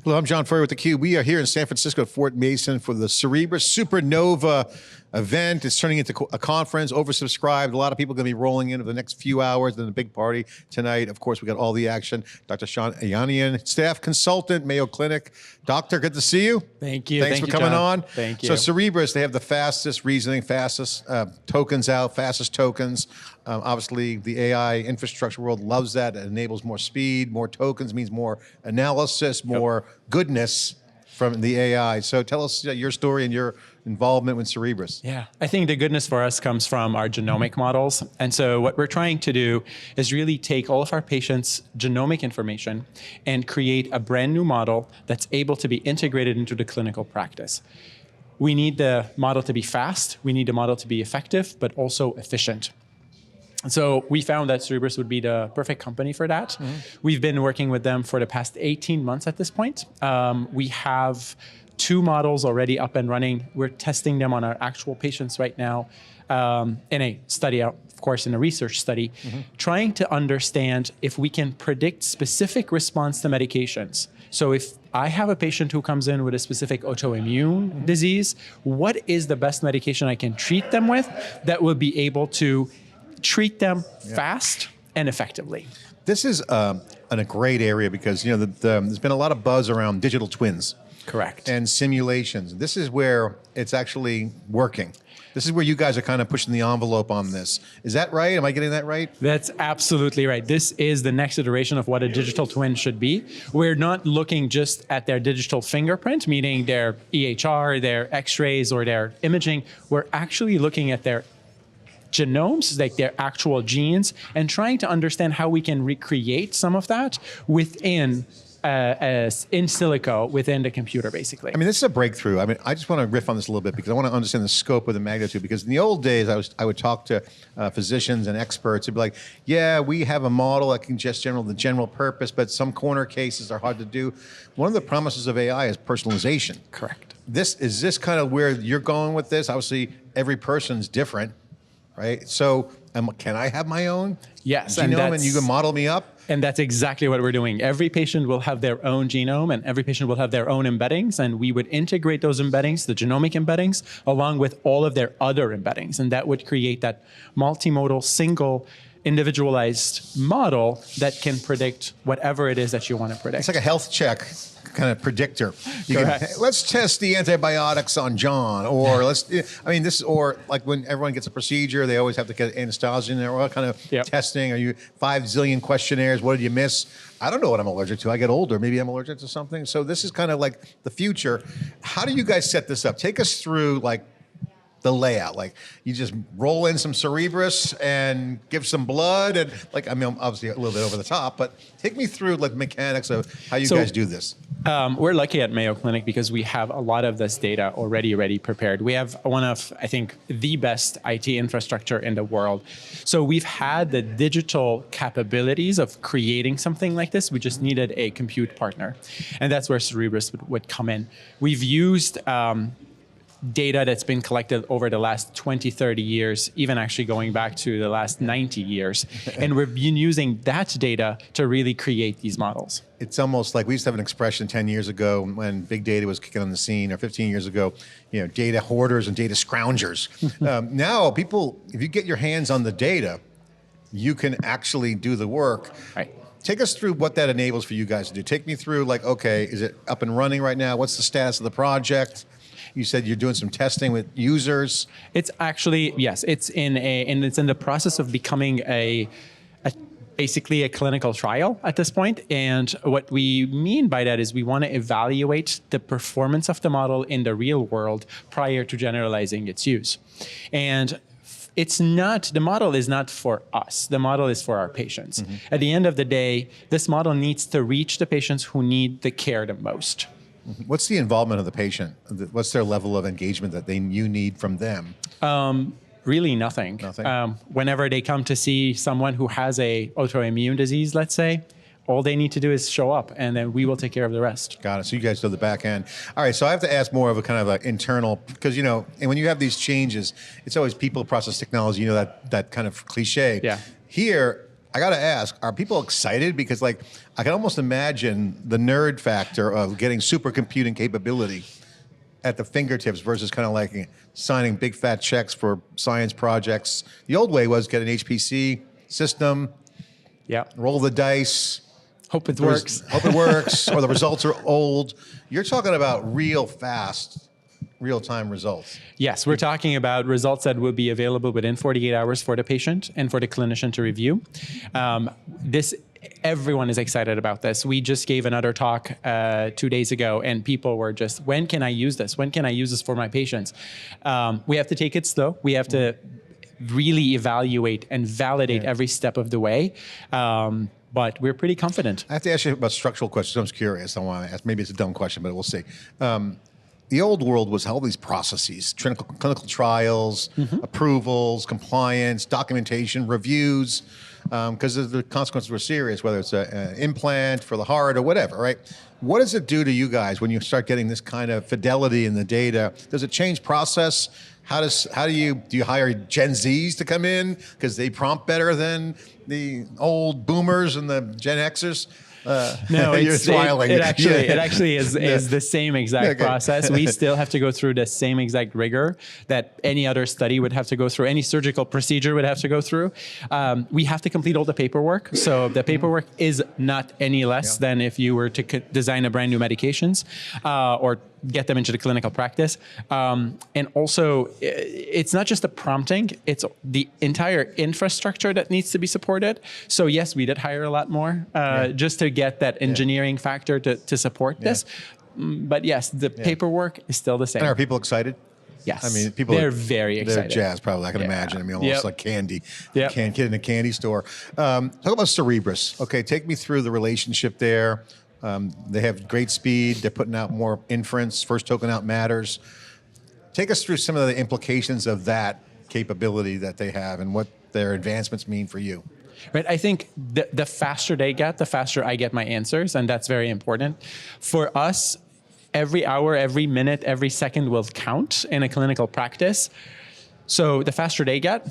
Hello, I'm John Furrier with theCUBE. We are here in San Francisco at Fort Mason for the Cerebras SUPERNOVA event. It's turning into a conference, oversubscribed. A lot of people are going to be rolling in over the next few hours. Then a big party tonight. Of course, we got all the action. Dr. Shant Ayanian, staff consultant, Mayo Clinic. Doctor, good to see you. Thank you. Thanks for coming on. Thank you. So Cerebras, they have the fastest reasoning, fastest tokens out, fastest tokens. Obviously, the AI infrastructure world loves that. It enables more speed, more tokens means more analysis, more goodness from the AI. So tell us your story and your involvement with Cerebras. Yeah, I think the goodness for us comes from our genomic models. And so what we're trying to do is really take all of our patients' genomic information and create a brand new model that's able to be integrated into the clinical practice. We need the model to be fast, we need the model to be effective, but also efficient. So we found that Cerebras would be the perfect company for that. We've been working with them for the past 18 months at this point. We have 2 models already up and running. We're testing them on our actual patients right now in a study, of course, in a research study, trying to understand if we can predict specific response to medications. So if I have a patient who comes in with a specific autoimmune disease, what is the best medication I can treat them with that will be able to treat them fast and effectively? This is in a great area because there's been a lot of buzz around digital twins. Correct. And simulations. This is where it's actually working. This is where you guys are kind of pushing the envelope on this. Is that right? Am I getting that right? That's absolutely right. This is the next iteration of what a digital twin should be. We're not looking just at their digital fingerprint, meaning their EHR, their x-rays, or their imaging. We're actually looking at their genomes, like their actual genes, and trying to understand how we can recreate some of that within in silico within the computer, basically. I mean, this is a breakthrough. I mean, I just want to riff on this a little bit because I want to understand the scope of the magnitude. Because in the old days, I would talk to physicians and experts. It'd be like, yeah, we have a model that can just the general purpose, but some corner cases are hard to do. One of the promises of AI is personalization. Correct. Is this kind of where you're going with this? Obviously, every person's different, right? So can I have my own genome and you can model me up? And that's exactly what we're doing. Every patient will have their own genome and every patient will have their own embeddings, and we would integrate those embeddings, the genomic embeddings, along with all of their other embeddings. And that would create that multimodal, single, individualized model that can predict whatever it is that you want to predict. It's like a health check kind of predictor. Let's test the antibiotics on John, or or like when everyone gets a procedure, they always have to get anesthesia in there, what kind of testing? Are you 5 zillion questionnaires? What did you miss? I don't know what I'm allergic to. I get older, maybe I'm allergic to something. So this is kind of like the future. How do you guys set this up? Take us through like the layout. Like you just roll in some Cerebras and give some blood and obviously a little bit over the top, but take me through like mechanics of how you guys do this. We're lucky at Mayo Clinic because we have a lot of this data already prepared. We have one of, I think, the best IT infrastructure in the world. So we've had the digital capabilities of creating something like this. We just needed a compute partner. And that's where Cerebras would come in. We've used data that's been collected over the last 20, 30 years, even actually going back to the last 90 years. And we've been using that data to really create these models. It's almost like we used to have an expression 10 years ago when big data was kicking on the scene, or 15 years ago, data hoarders and data scroungers. Now people, if you get your hands on the data, you can actually do the work. Right. Take us through what that enables for you guys to do. Take me through like, okay, is it up and running right now? What's the status of the project? You said you're doing some testing with users. It's actually, yes, it's in the process of becoming basically a clinical trial at this point. And what we mean by that is we want to evaluate the performance of the model in the real world prior to generalizing its use. And the model is not for us. The model is for our patients. At the end of the day, this model needs to reach the patients who need the care the most. What's the involvement of the patient? What's their level of engagement that you need from them? Really nothing. Whenever they come to see someone who has a autoimmune disease, let's say, all they need to do is show up and then we will take care of the rest. Got it. So you guys do the back end. All right. So I have to ask more of a kind of like internal, because, and when you have these changes, it's always people, process, technology, that kind of cliche. Yeah. Here, I got to ask, are people excited? Because like, I can almost imagine the nerd factor of getting supercomputing capability at the fingertips versus kind of like signing big fat checks for science projects. The old way was get an HPC system, roll the dice. Hope it works. Hope it works, or the results are old. You're talking about real fast, real-time results. Yes, we're talking about results that will be available within 48 hours for the patient and for the clinician to review. Everyone is excited about this. We just gave another talk 2 days ago, and people were just, when can I use this? When can I use this for my patients? We have to take it slow. We have to really evaluate and validate every step of the way. But we're pretty confident. I have to ask you about structural questions. I'm just curious. I want to ask. Maybe it's a dumb question, but we'll see. The old world was all these processes: clinical trials, approvals, compliance, documentation, reviews, because the consequences were serious, whether it's an implant for the heart or whatever, right? What does it do to you guys when you start getting this kind of fidelity in the data? Does it change process? How do you hire Gen Zs to come in because they prompt better than the old boomers and the Gen Xers? No, you're smiling. It actually is the same exact process. We still have to go through the same exact rigor that any other study would have to go through, any surgical procedure would have to go through. We have to complete all the paperwork. So the paperwork is not any less than if you were to design a brand new medications or get them into the clinical practice. And also, it's not just the prompting, it's the entire infrastructure that needs to be supported. So yes, we did hire a lot more just to get that engineering factor to support this. But yes, the paperwork is still the same. And are people excited? Yes. I mean, people they're very excited. They're jazzed, probably. I can imagine. I mean, almost like candy. Can't get in a candy store. Talk about Cerebras. Okay, take me through the relationship there. They have great speed. They're putting out more inference. First token out matters. Take us through some of the implications of that capability that they have and what their advancements mean for you. Right. I think the faster they get, the faster I get my answers, and that's very important. For us, every hour, every minute, every second will count in a clinical practice. So the faster they get,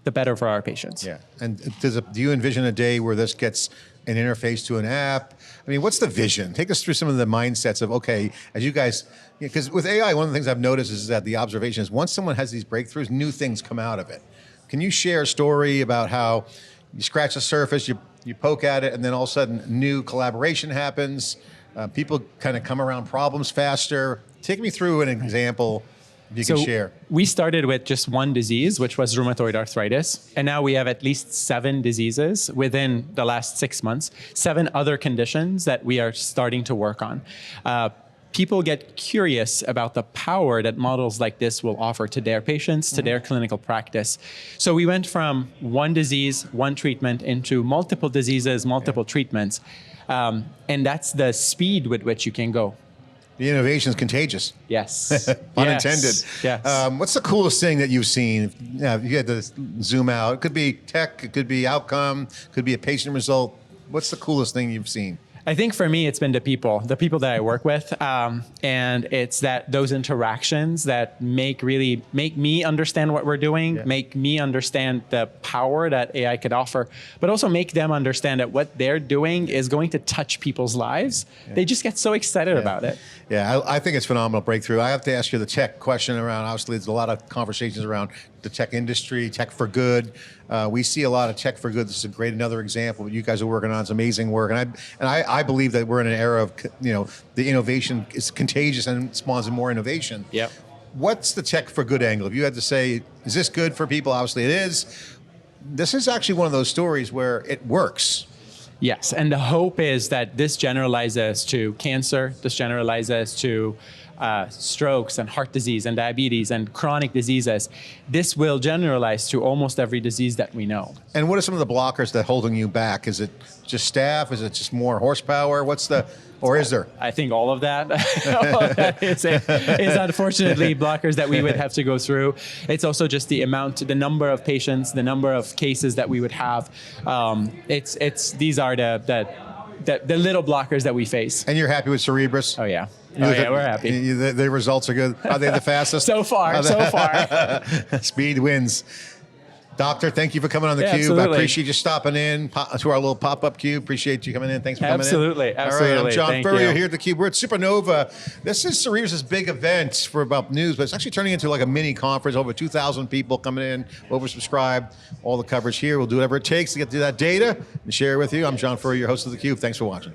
the better for our patients. Yeah. And do you envision a day where this gets an interface to an app? I mean, what's the vision? Take us through some of the mindsets of, okay, as you guys, because with AI, one of the things I've noticed is that the observation is once someone has these breakthroughs, new things come out of it. Can you share a story about how you scratch the surface, you poke at it, and then all of a sudden new collaboration happens? People kind of come around problems faster. Take me through an example you can share. We started with just one disease, which was rheumatoid arthritis. And now we have at least 7 diseases within the last 6 months, 7 other conditions that we are starting to work on. People get curious about the power that models like this will offer to their patients, to their clinical practice. So we went from one disease, one treatment, into multiple diseases, multiple treatments. And that's the speed with which you can go. The innovation is contagious. Yes. Pun intended. Yes. What's the coolest thing that you've seen? If you had to zoom out, it could be tech, it could be outcome, could be a patient result. What's the coolest thing you've seen? I think for me, it's been the people that I work with. And it's those interactions that make me understand what we're doing, make me understand the power that AI could offer, but also make them understand that what they're doing is going to touch people's lives. They just get so excited about it. Yeah, I think it's a phenomenal breakthrough. I have to ask you the tech question around, obviously there's a lot of conversations around the tech industry, tech for good. We see a lot of tech for good. This is another example. What you guys are working on is amazing work, and I believe that we're in an era of the innovation is contagious and spawns more innovation. Yep. What's the tech for good angle? If you had to say, is this good for people? Obviously, it is. This is actually one of those stories where it works. Yes, and the hope is that this generalizes to cancer. This generalizes to strokes and heart disease and diabetes and chronic diseases. This will generalize to almost every disease that we know. And what are some of the blockers that are holding you back? Is it just staff? Is it just more horsepower? Or is there? I think all of that, is unfortunately blockers that we would have to go through. It's also just the number of patients, the number of cases that we would have. These are the little blockers that we face. And you're happy with Cerebras? Oh yeah. We're happy. The results are good. Are they the fastest? So far. Speed wins. Doctor, thank you for coming on theCUBE. Absolutely. I appreciate you stopping in to our little pop-up CUBE. Appreciate you coming in. Thanks for coming Absolutely. in. Absolutely. All right, I'm John Thank Furrier you. here at theCUBE. We're at Supernova. This is Cerebras' big event for about news, but it's actually turning into like a mini conference. Over 2,000 people coming in, oversubscribed, all the coverage here. We'll do whatever it takes to get to that data and share it with you. I'm John Furrier, your host of theCUBE. Thanks for watching.